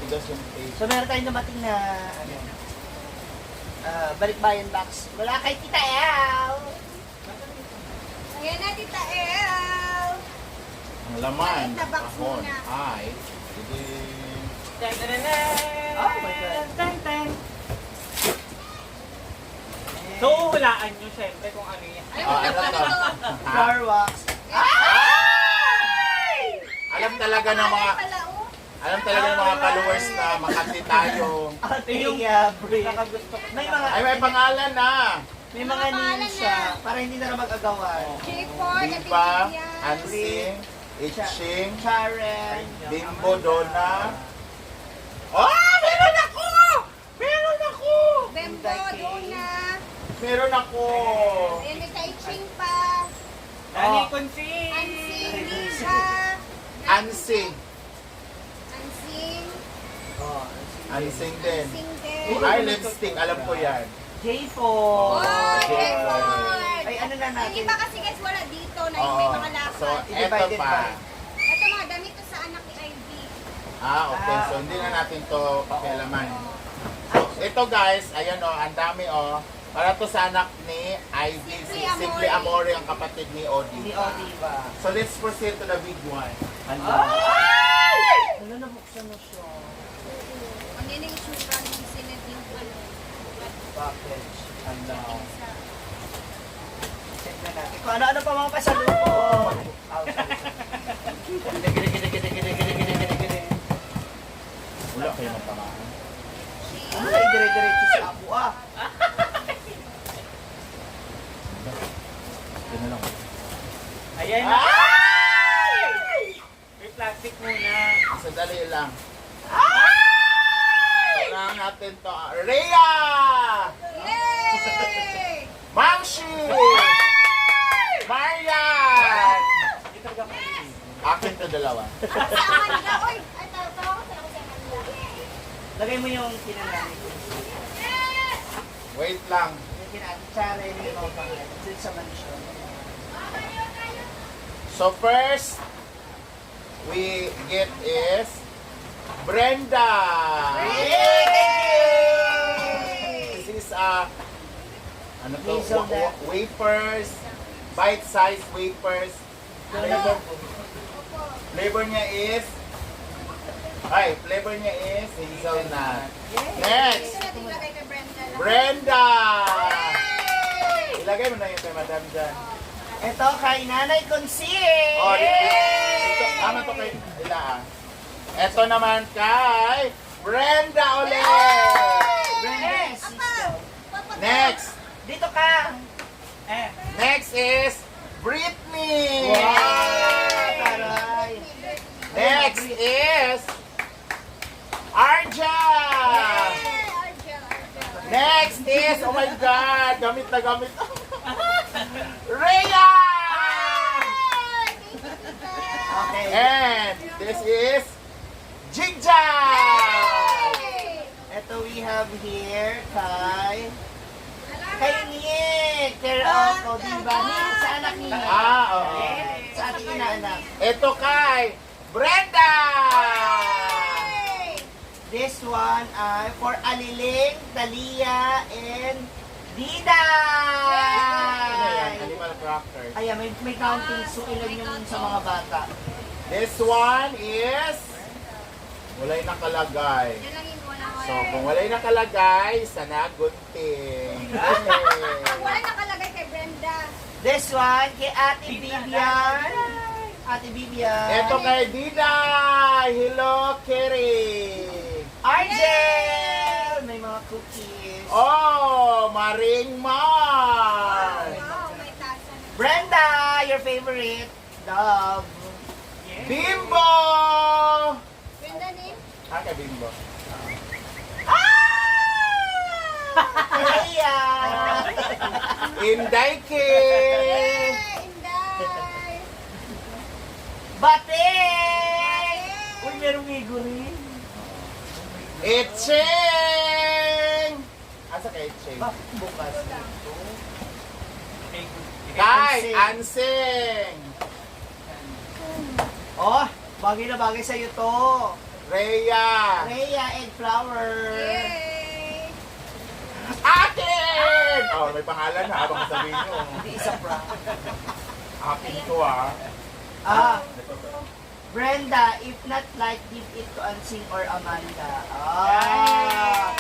Tigas yung tape. So meron tayong dumating na balikbayan box. Wala kay Tita El. Ayan na, Tita El. Ang laman, Maliit na box kahon, muna. ay, sige. Oh my God. So, hulaan nyo syempre kung ano yan. Ay, Ah, wala ano pa to? to. Flower wax. Alam talaga ng mga, Pala, oh. alam talaga ng mga followers na makati tayo. Ate Yung- Brie. Nakagusto ko. May mga Ay, may pangalan na. may mga names siya para hindi na naman mag-agawan. J4, Diva, Nativian. Ansing, Itching, Charen. Bimbo, Donna. Oh, meron ako! Meron ako! Bembo, Dike. Dona. Meron ako! Ayan, may kaiching pa. Dani Oh. Consing! Ansing, Nika. Ansing. Ansing. Oh, Ansing din. Ansing din. Ay, lipstick. Alam ko yan. J4. Oh, Okay. J4. Ay, ano na Yung natin? iba kasi guys, wala dito na yung Oo. may mga lakad. So, eto Divided pa. by. Ito mga damit to sa anak ni Ivy. Ah, okay. So, hindi na natin to kailaman. So, ito guys, ayan o, ang dami o. Para to sa anak ni Ivy, si Simply Simply Amore, ang kapatid ni Odi. Ni Odiva. So, let's proceed to the big one. Ano nabuksan na siya? Ano yun yung itsura ng sinabing ano? Package. Ano? Isa. Check na natin. Kung ano-ano pa mga pasalubong. Wala kayo ng pangalan. Ay, dire-diretso sa apo ah. Yun na lang. Ayan na! May plastic muna. Sandali lang. Kailangan natin to. Rhea! Yay! Mamshi! Marian! Hindi talaga mali. Akin to dalawa. Sa Amanda, oy! Ay, tawa ko sa ako sa Amanda. Lagay mo yung kinanani ko. Wait lang. Yung kinanani. Tsara yung mga pangalan. Dun sa mansion. So first, we get is Brenda. This is ano to? Hazelnut. Wafers, bite-sized wafers. Flavor niya is flavor niya is hazelnut. Next, Ito natin ilagay kay Brenda. Brenda. Ilagay mo na yun kay Madam dyan. Ito kay Nanay Consie. Oh, ito, tama to kay Ila ah. Ito naman kay Brenda ulit. Brenda. Next. Dito ka. Next is Britney. Wow. Taray. Next is Arja. Next is, oh my God, gamit na gamit. Rhea. Okay. And this is Jigjag. Ito we have here kay Nick. Care of Odiva. Nick sa anak ni Nick. Oo. Sa ating inaanak. Ito kay Brenda. This one ay for Aliling, Talia, and Dida. Animal crackers. Ayan, may counting so ilan yung sa mga bata. This one is walay nakalagay. Yan lang yung wala ko. So, kung walay nakalagay, sana gunting. Wala nakalagay kay Brenda. This one kay Ate Vivian. Ate Vivian. Ito kay Dida. Hello, Kerry. Argel! May mga cookies. Oh, Maring Mar. Wow, may tasa na. Brenda, your favorite. Dove. Bimbo. Brenda name? Kay Bimbo. Leia! Inday K. Inday! Bate! Uy, merong igo rin. Itching. Asa kay Itching? Bakit bukas? Kay Ansing. Oh, bagay na bagay sa'yo to. Rhea. Rhea and Flower. Yay! Akin! Oh, may pangalan na habang sabihin nyo. Hindi isa prank. Akin to ah. Brenda, if not like, give it to Ansing or Amanda. Ah.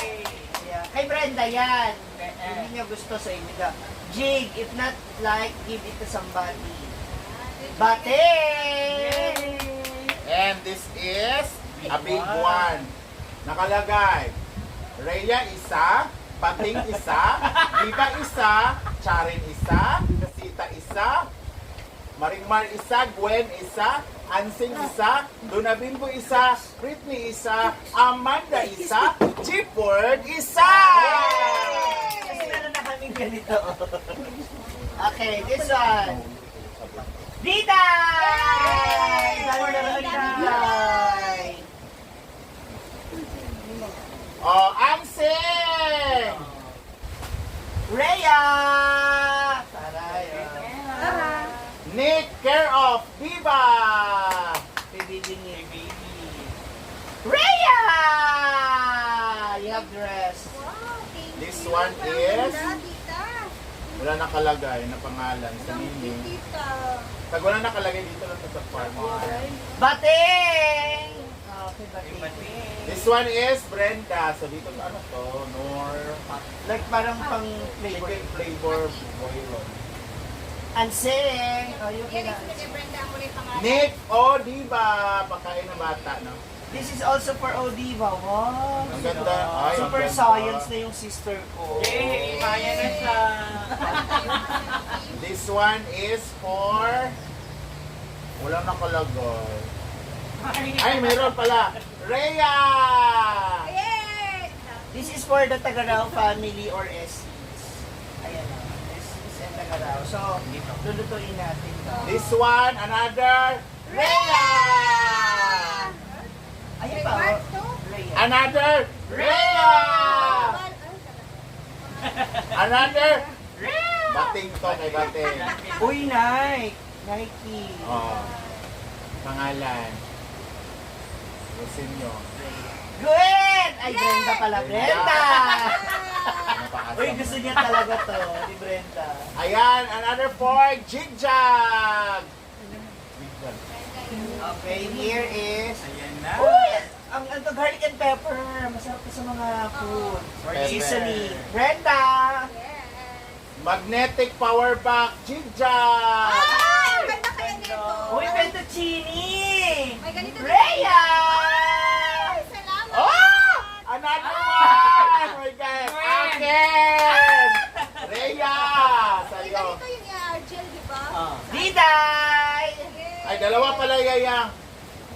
Yeah. Kay Brenda yan. Hindi niya gusto sa inyo. Jig, if not like, give it to somebody. Bate! And this is a big one. Nakalagay. Rhea isa, Bating isa, Diva isa, Charin isa, Casita isa, Maringmar isa, Gwen isa, Ansing isa, Donabimbo isa, Britney isa, Amanda isa, Chipward isa! Kasi meron na kaming ganito. Okay, this one. Diday! Ganda rin Diday! Oh, Ansing! Rhea! Taray. Nick, care of Diva! Bibigyan niya. Rhea! You have the rest. Wow, thank This you. one is- Tita. Wala nakalagay na pangalan sa Thank you, mini. tita. Pag wala nakalagay dito lang sa farm. Bating! Okay, bating. This one is Brenda. So dito ano to? Like parang pang flavor. Chicken flavor boilo. Ansing! Oh, you Yan, can next na Brenda ang muli pangalan. Nick o Diva. Pagkain ng bata, no? This is also for Odiva. Wow! Ang ganda. Ay, ang Super ganda. science na yung sister ko. Yay! Kaya na siya. This one is for... Walang nakalagay. Ay, meron pala. Rhea! Yay! This is for the Tagarao family or SCs. Ayan o. SCs and Tagarao. So, lulutuin natin to. This one, another Rhea! Ayan May pa. mark oh. to? Rhea. Another Rhea! Another Bating to, may bating. Uy, Nike. Nike. Oh. Pangalan. Lusin nyo. Good! Ay, Brenda pala. Brenda! Napakasama. Uy, gusto niya talaga to. Ni Brenda. Ayan, another four, Jigjag! Jigjag. Okay, here is... Ayan na. Uy! Ang ano, garlic and pepper. Masarap to sa mga food. Or Pepper. seasoning. Brenda! Yes. Magnetic power bank, Jigjag! Ay! Ganda kaya nito. Uy, fettuccine! May ganito din. Rhea! Ay, salamat. Oh! Another one! Oh my God! Akin! Rhea! May Sa'yo. ganito yung Argel, di ba? Diday! Yay. Ay, dalawa pala yayang.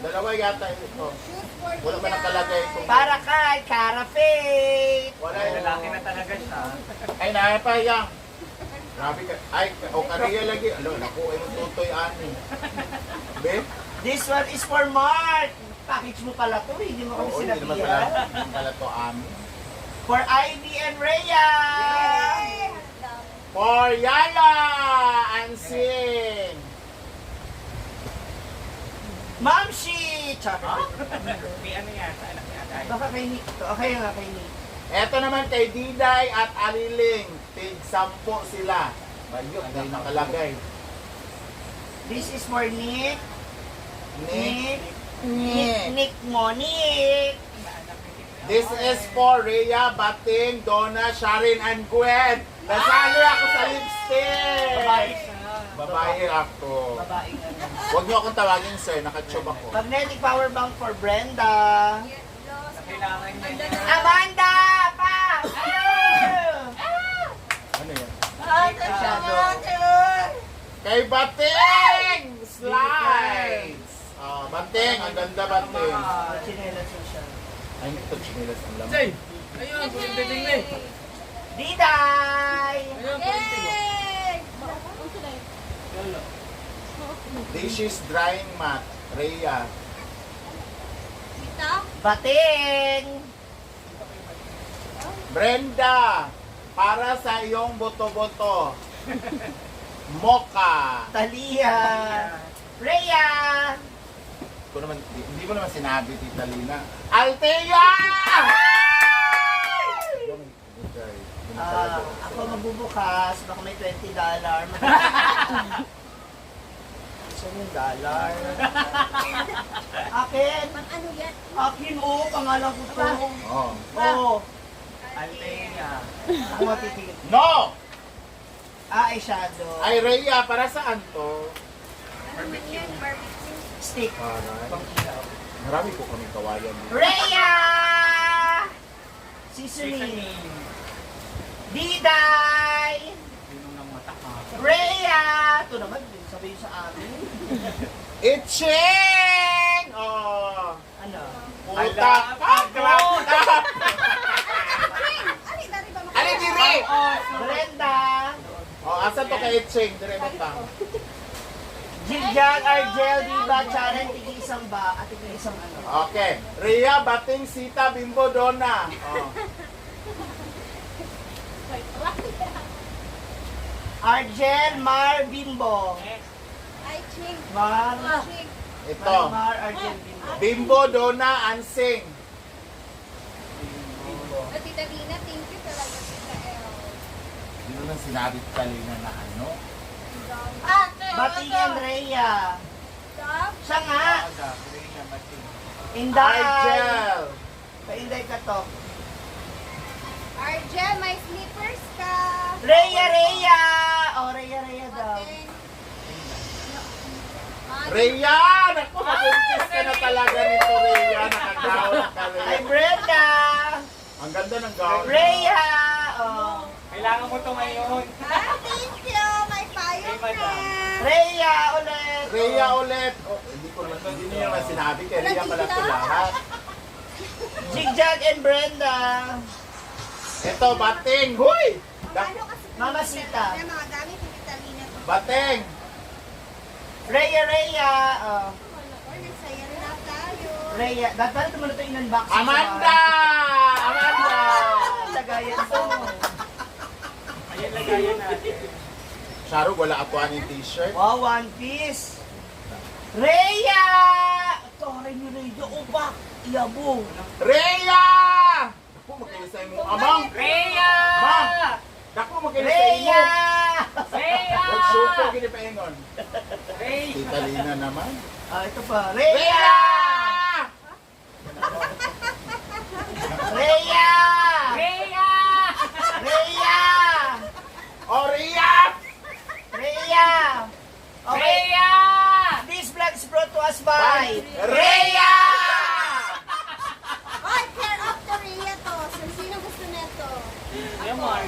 Dalawa yata ito. Shoot for Wala ba Diday. nakalagay kung... Para kay Cara Faith! Wala Ay, yung... lalaki na talaga siya. Ay, naya pa yang. Grabe ka. Ay, o kariya lagi. Alo, naku, ay tutoy ani. Be? This one is for Mark! Package mo pala to, hindi mo kami Oo, hindi naman pala. sinabihan. Hindi pala to amin. For Ivy and Rhea! Yay. For Yaya! Ansing! Mamshi! Tsaka. May ano yan sa anak niya. Dahil. Baka kay Nick to. Okay nga kay Nick. Eto naman kay Diday at Aliling. Tig-10 sila. Bayot, dahil nakalagay. This is for Nick. Nick. Nick mo, Nick! This is for Rhea, Bating, Donna, Sharon, and Gwen. Nasali ako sa lipstick! Babae siya. Babae ako. Babae nga yan. Huwag niyo akong tawagin, sir. Nakatube ako. Magnetic power bank for Brenda. Kailangan niya Ganda yan. na. Amanda! Pa! Ano? Ano yan? Masyado. Kay Bating! Slides! Oh, Bating! Ang ganda, Bating. Chinelas mo siya. Ay, ito, chinilas ang laman. Jay! Ayun, pwedeng na eh. Diday! Ayun, pwedeng. Yay! Dishes drying mat. Rhea. Sita? Bating! Brenda! Para sa iyong boto-boto. Mocha. Talia! Rhea! ko naman, hindi mo naman sinabi, Tita Lina. Althea! Ako magbubukas, baka may $20. Saan yung dollar? Akin! Ano yan? Akin, oo, pangalan ko to. Oh. Oo. Altea. Ako matitigil. No! Eyeshadow. Ay, Rhea, para saan to? Ano man yan? Barbecue. Stick. Pang ilaw. Marami po kami kawayan dito. Rhea! Seasoning. Diday! Sino ng mata ka? Rhea! Ito naman, sabihin sa amin. Itching! Oh! Ano? Puta! Ala, Ali, dari ba Ali, diri! Brenda! Oh, asan to kay Itching? Dire mo ta. Jigjag, Argel, Diva, Charen, tig-isang ba? At tig-isang ano? Okay. Rhea, Bating, Sita, Bimbo, Donna. Oh. Argel, Mar, Bimbo. Ay, ching. Mar, Ching. Ito. Mar, Argel, Bimbo. Bimbo, Donna, Ansing. O, Tita Lina, thank you talaga, Tita El. Hindi mo nang sinabi kanina na ano. Batingan, Rhea. Stop. Siya nga. Aga, Rhea, Bating. Inday. Argel. Painday ka to. Argel, may slippers ka. Rhea, Rhea. Oh, Rhea, Rhea daw. Bating. Rhea! Naku, mabuntis ka na talaga nito, Rhea. Nakagawa ka, Ay, Rhea. Brenda. Ang ganda ng gown. Rhea. Oh. Kailangan mo to ngayon. Ah, thank you. May payo Hey, madam. na. Rhea ulit. Rhea ulit. Oh, hindi niyo naman sinabi kay Rhea pala ito lahat. Jigjag and Brenda. Ito, Bating. Huy! Ano kasi? Mama Sita. May mga gamit ni Tita Lina to. Bating. Rhea, Rhea. Oh. Or nagsaya na tayo. Rhea. Dapat naman ito in-unbox. Amanda! Amanda! Lagayan to. Ayan, lagayan natin. Charog, wala atuan yung t-shirt. Wow, One Piece. Rhea! Ito, rin ni Rhea. Upa. Iyabo. Rhea! Ako, magkailisay mo. Amang! Rhea! Ma'am! Dako, magkailisay mo. Rhea! Rhea! Magsuko, ginipaingon. Rhea! Tita Lina naman. Ah, ito pa. Rhea! Rhea! Rhea! Rhea! Rhea! Oh, Rhea! Rhea! Okay. Rhea! This vlog is brought to us by Rhea! Oy, care of the Rhea to. So, sino gusto nito? Yaman.